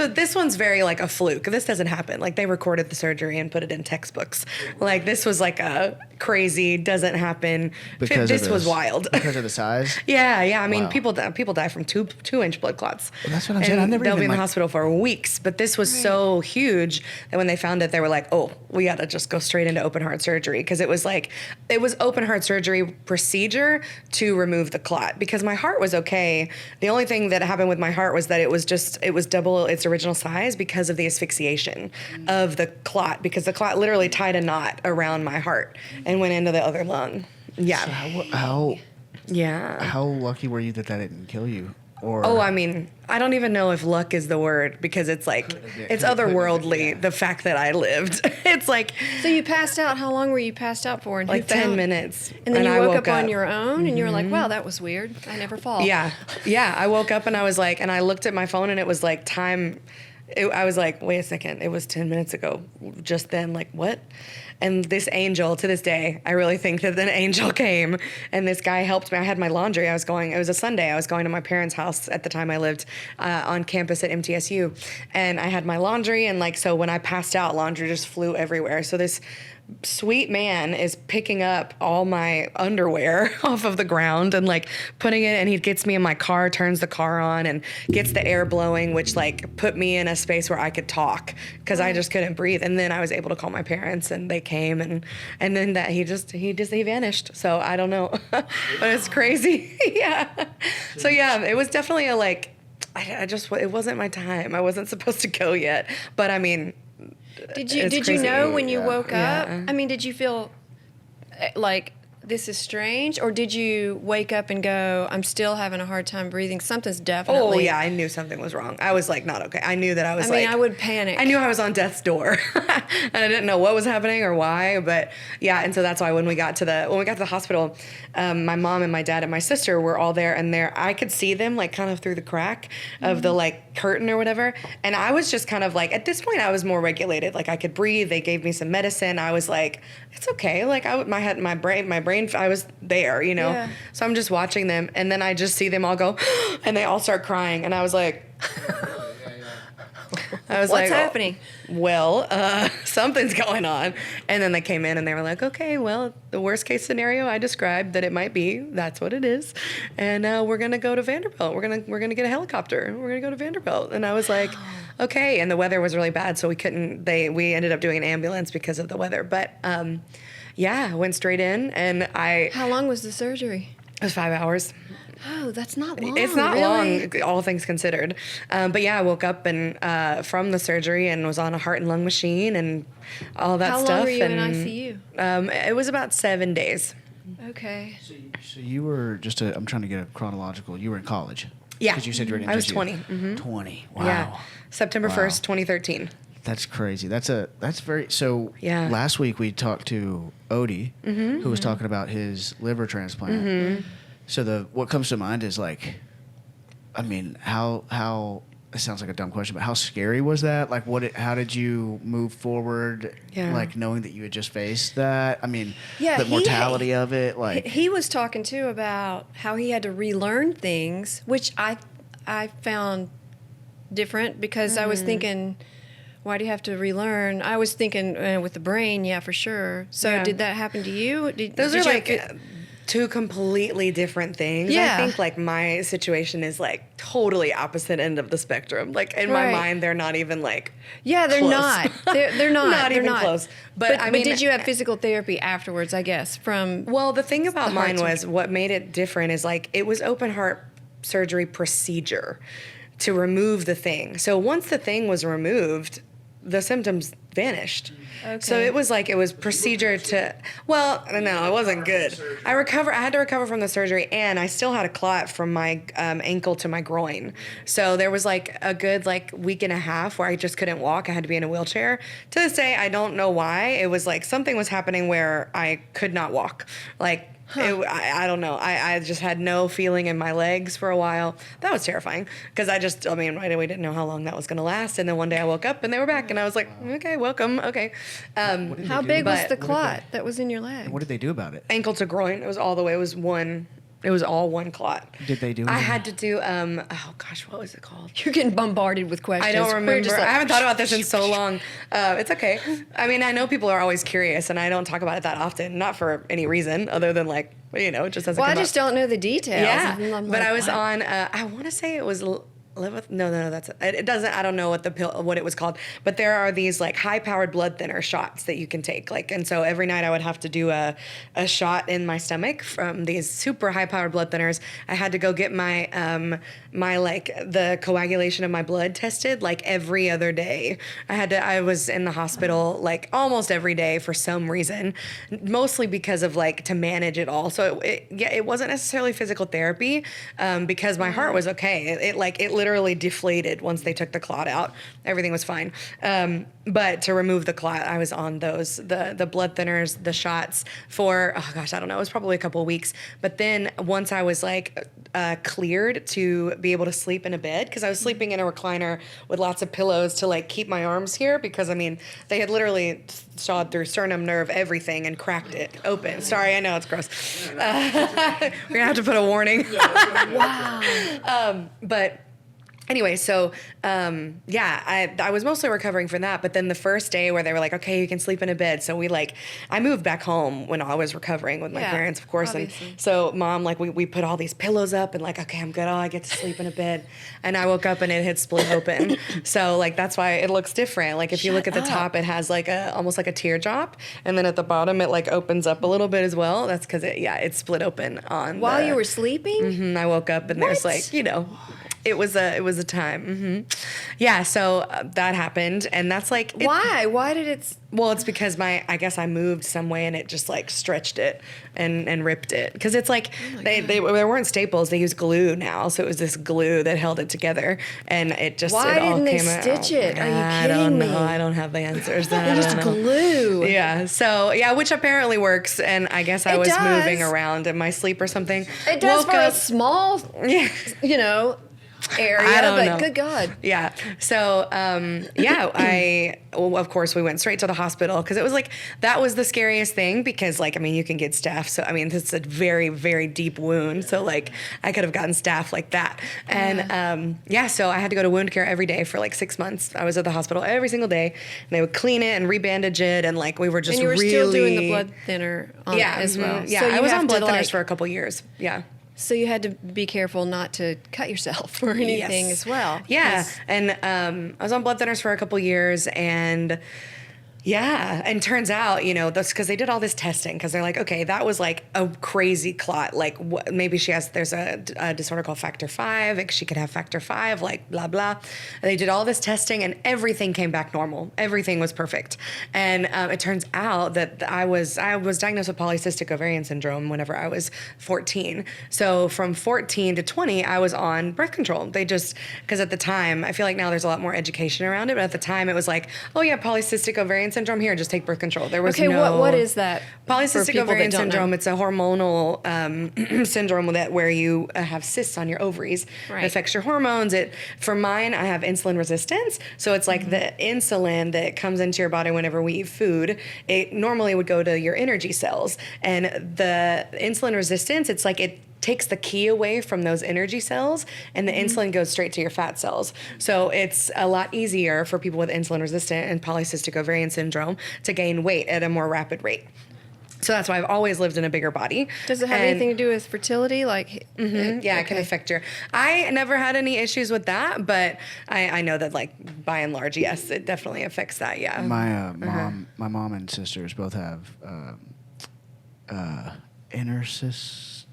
So this one's very like a fluke. This doesn't happen. Like they recorded the surgery and put it in textbooks. Like this was like a crazy, doesn't happen. This was wild. Because of the size? Yeah. I mean, Wow. people die from 2-inch blood clots. Well, that's what I'm saying. They'll be in the hospital for weeks. But this was so huge that when they found it, they were like, oh, we got to just go straight into open heart surgery. Because it was open heart surgery procedure to remove the clot. Because my heart was okay. The only thing that happened with my heart was that it was double its original size because of the asphyxiation of the clot. Because the clot literally tied a knot around my heart and went into the other lung. Yeah. So how lucky were you that didn't kill you? Or I mean, I don't even know if luck is the word because it's like, it's otherworldly, the fact that I lived. It's like... So you passed out. How long were you passed out for? And like 10 minutes. And then you woke up on your own and you were like, wow, that was weird. I never fall. Yeah. I woke up and I was like, and I looked at my phone and it was like time... I was like, wait a second, it was 10 minutes ago. Just then, like, what? And this angel, to this day, I really think that an angel came and this guy helped me. I had my laundry. It was a Sunday. I was going to my parents' house at the time I lived on campus at MTSU. And I had my laundry. And like, so when I passed out, laundry just flew everywhere. So this sweet man is picking up all my underwear off of the ground and like putting it, and he gets me in my car, turns the car on and gets the air blowing, which like put me in a space where I could talk because I just couldn't breathe. And then I was able to call my parents and they came and then that he vanished. So I don't know, but it's crazy. Yeah. So yeah, it was definitely it wasn't my time. I wasn't supposed to go yet, but I mean, Did you know when you woke up? I mean, did you feel like this is strange, or did you wake up and go, I'm still having a hard time breathing? Something's definitely... Oh, yeah, I knew something was wrong. I was like, not okay. I knew that I was I would panic. I knew I was on death's door. And I didn't know what was happening or why, but yeah, and so that's why when we got to the hospital, my mom and my dad and my sister were all there, and I could see them like kind of through the crack of the like curtain or whatever, and I was just kind of like, at this point I was more regulated. Like I could breathe, they gave me some medicine. I was like, it's okay. Like my brain, I was there, you know? Yeah. So I'm just watching them, and then I just see them all go, and they all start crying, and I was like, what's happening? Well, something's going on. And then they came in and they were like, okay, well, the worst case scenario I described that it might be, that's what it is. And we're going to go to Vanderbilt. We're going to get a helicopter. We're going to go to Vanderbilt. And I was like, okay. And the weather was really bad, so we ended up doing an ambulance because of the weather. But yeah, I went straight in and How long was the surgery? It was 5 hours. Oh, that's not long. It's not really? long, all things considered. But yeah, I woke up and from the surgery and was on a heart and lung machine and all that stuff. How long were you in ICU? It was about 7 days. Okay. So you were I'm trying to get a chronological. You were in college. Yeah. Because you said you were in I was 20. 20. Wow. Yeah. September 1st, 2013. That's crazy. That's very, so yeah. Last week we talked to Odie, who was talking about his liver transplant. So what comes to mind is like, I mean, how it sounds like a dumb question, but how scary was that? Like how did you move forward? Yeah. Like knowing that you had just faced that? I mean, yeah, the mortality of it, like. He was talking too about how he had to relearn things, which I found different because I was thinking, why do you have to relearn? I was thinking with the brain, yeah, for sure. So did that happen to you? Those are like two completely different things. Yeah. I think like my situation is like totally opposite end of the spectrum. Like in my mind, they're not even like they're close. not. They're not. Not they're even not. close. But I mean, did you have physical therapy afterwards? I guess Well, the thing about mine was what made it different is like it was open heart surgery procedure to remove the thing. So once the thing was removed, the symptoms vanished. Okay. So it was procedure to, well, no, it wasn't good. I had to recover from the surgery, and I still had a clot from my ankle to my groin. So there was like a good week and a half where I just couldn't walk. I had to be in a wheelchair. To this day, I don't know why. It was like something was happening where I could not walk. I don't know. I just had no feeling in my legs for a while. That was terrifying because right away didn't know how long that was going to last. And then one day I woke up and they were back, and I was like, okay, welcome. Okay. How big was the clot that was in your leg? And what did they do about it? Ankle to groin. It was all the way. It was It was all one clot. Did they do I anything? had to do, oh gosh, what was it called? You're getting bombarded with questions. I don't We're remember. just like, I haven't thought about this in so long. It's okay. I mean, I know people are always curious, and I don't talk about it that often, not for any reason other than like, it just doesn't well, I come just up. don't know the details. Yeah, And I'm but like, I was what? on. I want to say it was live with. No, that's it. Doesn't. I don't know what the pill, what it was called. But there are these like high-powered blood thinner shots that you can take. Like, and so every night I would have to do a shot in my stomach from these super high-powered blood thinners. I had to go get my like the coagulation of my blood tested like every other day. I was in the hospital like almost every day for some reason, mostly because of like to manage it all. So it wasn't necessarily physical therapy because my heart was okay. It literally deflated once they took the clot out. Everything was fine. But to remove the clot, I was on the blood thinners, the shots for, oh gosh, I don't know, it was probably a couple of weeks. But then once I was like cleared to be able to sleep in a bed, because I was sleeping in a recliner with lots of pillows to like keep my arms here, because I mean, they had literally sawed through sternum nerve, everything, and cracked it open. Sorry, I know it's gross. We're gonna have to put a warning. Wow. But anyway, so I was mostly recovering from that. But then the first day where they were like, okay, you can sleep in a bed. So I moved back home when I was recovering with my parents, of course. Obviously. And so mom, like we put all these pillows up and like, okay, I'm good. Oh, I get to sleep in a bed. And I woke up and it had split open. So like, that's why it looks different. Like if you look at the top, it has like almost like a teardrop. And then at the bottom, it like opens up a little bit as well. That's because it split open on While you were sleeping? I woke up and there's like, it was a time. Yeah, so that happened, and that's like Why? Why did it? well, it's because I guess I moved some way and it just like stretched it and ripped it, because it's like there weren't staples, they use glue now, so it was this glue that held it together, and it just Why it all didn't they came out. stitch it? Are you I don't kidding know. me? I don't have the answers. They just glue. Yeah. So which apparently works, and I guess I It was does. moving around in my sleep or something. It does Woke for a up- small, area, I don't but know. good God. Yeah. So, of course, we went straight to the hospital, because it was like, that was the scariest thing, because like, I mean, you can get staph. So, I mean, this is a very, very deep wound. So like, I could have gotten staph like that. And so I had to go to wound care every day for like 6 months. I was at the hospital every single day, and they would clean it and rebandage it. And like, we were just And you were really... still doing the blood thinner on it as well. Yeah, So I you was have on to, blood thinners like- for a couple years. Yeah. So you had to be careful not to cut yourself or anything as well. Yeah, 'Cause- and I was on blood thinners for a couple years, and turns out, that's because they did all this testing, because they're like, okay, that was like a crazy clot, like maybe there's a disorder called factor 5, like she could have factor 5, like blah blah. And they did all this testing, and everything came back normal. Everything was perfect, and it turns out that I was diagnosed with polycystic ovarian syndrome whenever I was 14. So from 14 to 20, I was on birth control. They just, because at the time, I feel like now there's a lot more education around it, but at the time it was like, oh yeah, polycystic ovarian syndrome, here, just take birth control. There was Okay, what is that? for Polycystic people that ovarian don't know? syndrome. It's a hormonal syndrome where you have cysts on your ovaries. Right. It affects your hormones. For mine, I have insulin resistance. So it's like the insulin that comes into your body whenever we eat food, it normally would go to your energy cells. And the insulin resistance, it's like it takes the key away from those energy cells, and the insulin goes straight to your fat cells. So it's a lot easier for people with insulin resistant and polycystic ovarian syndrome to gain weight at a more rapid rate. So that's why I've always lived in a bigger body. Does it have anything to do with fertility? Like, It can affect I never had any issues with that, but I know that like by and large, yes, it definitely affects that. Yeah. My mom and sisters both have intercystitis.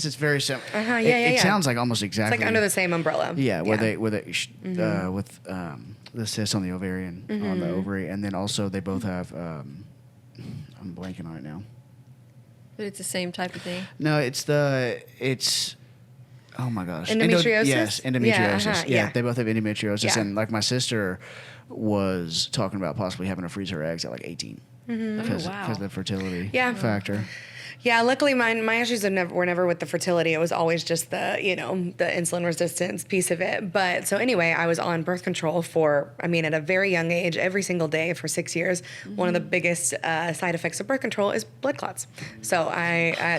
It's very similar. It sounds like almost exactly. It's like under the same umbrella. Yeah, where they with the cyst on the ovarian on the ovary, and then also they both have. I'm blanking on it now. but it's the same type of thing. No, it's oh my gosh. Endometriosis? Yes, endometriosis. Yeah, Yeah, they both have endometriosis. Yeah. And like my sister was talking about possibly having to freeze her eggs at like 18. Because Oh, wow. of the fertility Yeah. factor. Yeah, luckily my issues were never with the fertility. It was always just the insulin resistance piece of it. But so anyway, I was on birth control at a very young age, every single day for 6 years. One of the biggest side effects of birth control is blood clots. So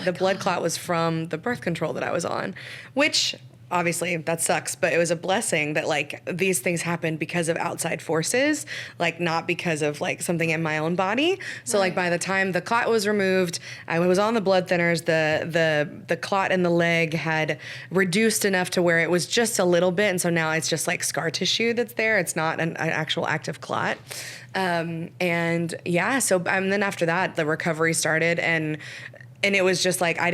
the blood clot was from the birth control that I was on, which obviously that sucks, but it was a blessing that like these things happened because of outside forces, like not because of like something in my own body. So like by the time the clot was removed, I was on the blood thinners, the clot in the leg had reduced enough to where it was just a little bit. And so now it's just like scar tissue that's there. It's not an actual active clot. And then after that, the recovery started, and it was just like, it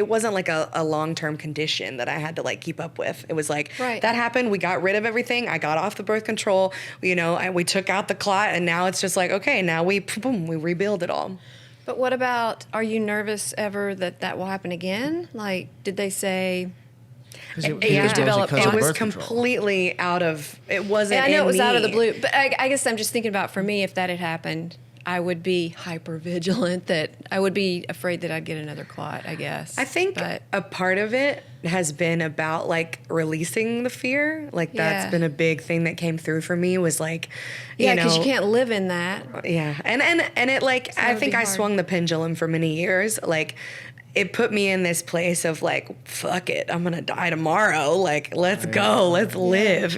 wasn't like a long-term condition that I had to like keep up with. It was like, that happened. We got rid of everything. I got off the birth control, we took out the clot, and now it's just like, okay, now we rebuild it all. But what about, are you nervous ever that will happen again? Like, did they say... It was completely out of, it wasn't. Yeah, I know in it was me. out of the blue, but I guess I'm just thinking about, for me, if that had happened, I would be hyper vigilant. That I would be afraid that I'd get another clot, I guess. I think a part of it has been about like releasing the fear. Like that's been a big thing that came through for me, was like, because you can't live in that. Yeah, and it like, I think I swung the pendulum for many years. Like, it put me in this place of like, fuck it, I'm gonna die tomorrow. Like, let's go, let's live,